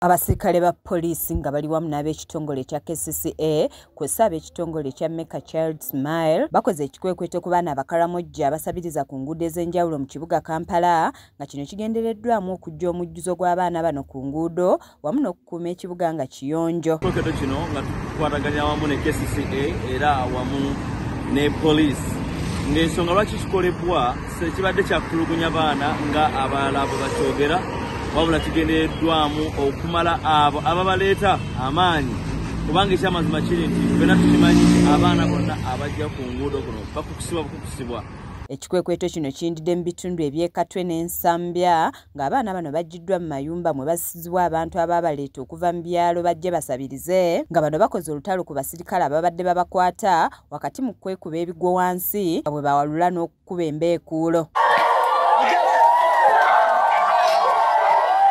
Abasirikale ba poliisi nga bali wamu n'ab'ekitongole kya KCCA kw'ossa ab'ekitongole kya Make a Child Smile bakoze ekikwekweto ku baana abakaramojja abasabiriza ku nguudo ez'enjawulo mu kibuga Kampala nga kino kigendereddwamu okuggya omujjuzo gw'abaana bano ku nguudo wamu n'okukuuma ekibuga nga kiyonjo. Ekikwekweto kino nga tukwataganya wamu ne KCCA era wamu ne poliisi ng'ensonga lwaki kikolebwa kibadde kyakutulugunya baana nga abalala bwe bakyogera wabula kigendereddwamu okumala abo ababaleeta amaanyi kubanga ekyamazima kiri nti ffenna tukimanyi abaana bonna abajja ku nguudo kuno bakukusibwa. Ekikwekweto kino kiyindidde mu bitundu eby'Ekatwe n'Ensambya ng'abaana bano baggiddwa mu mayumba mwe basizibwa abantu ababaleeta okuva mu byalo bajje basabirize nga bano bakoze olutalo ku basirikale ababadde babakwata wakati mu kwekuba ebigwo wansi nga bwe bawalula n'okukuba embeekuulo.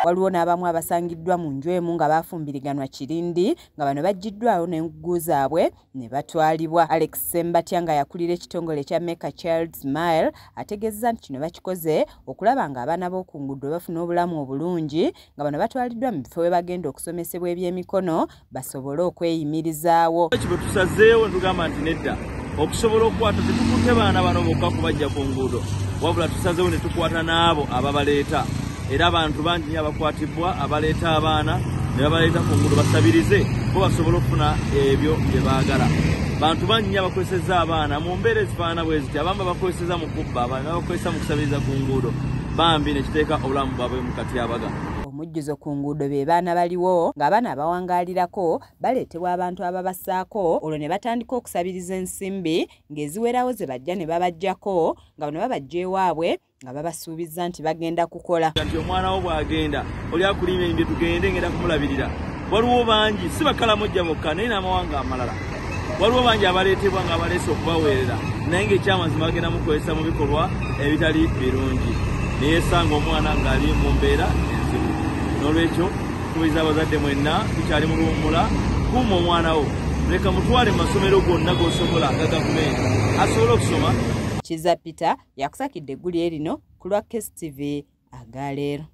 Waliwo n'abamu abasangiddwa mu nju emu nga baafumbiriganwa kirindi nga bano baggiddwayo n'engugu zaabwe ne batwalibwa. Alex Sembatya nga yakulira ekitongole kya Make a Child Smile ategeezza nti kino bakikoze okulaba ng'abaana b'oku nguudo bafuna obulamu obulungi nga bano batwaliddwa mu bifo we bagenda okusomesebwa ebyemikono basobole okweyimirizaawo. Ekyo bwe tusazeewo tugamba nti nedda okusobola okukwata tetukutte baana bano bokka kubajja ku nguudo wabula tusazeewo ne tukwata n'abo ababaleeta. Era abantu bangi nnyo abakwatibwa abaleeta abaana ne babaleeta ku nguudo basabirize bo basobole okufuna ebyo bye baagala. Bantu bangi nnyo abakozesezza abaana mu mbeera ezifaanana bwe ziti abamu babakozesezza mu kubba abalala babakozesa mu kusabiriza ku nguudo bambi ne kiteeka obulamu bwabwe mu katyabaga. Omujjuzo ku nguudo be baana baliwo ng'abaana abawangaalirako baleetebwa abantu ababassaako olwo ne batandika okusabiriza ensimbi ng'eziwerawo ze bajja ne babaggyako nga bano babajja ewaabwe nga babasuubiza nti bagenda kukola. Nti omwana wo bw'agenda oli akulimye nti tugende ngenda kumulabirira. Waliwo bangi si bakalamojja bokka naye n'amawanga amalala. Waliwo bangi abaleetebwa nga baleese okubaweerera naye ng'ekyamazima bagenda mu kukozesa mu bikolwa ebitali birungi. Ne yeesanga omwana ng'ali mu mbeera enzibu. N'olwekyo tukubiriza abazadde mwenna tukyali mu luwummula kuuma omwana wo leka mutwale mu masomero gonna g'osobola aga gavumenti asobole okusoma. Kiza Peter yakusakidde eggulu erino ku lwa KSTV agaleero.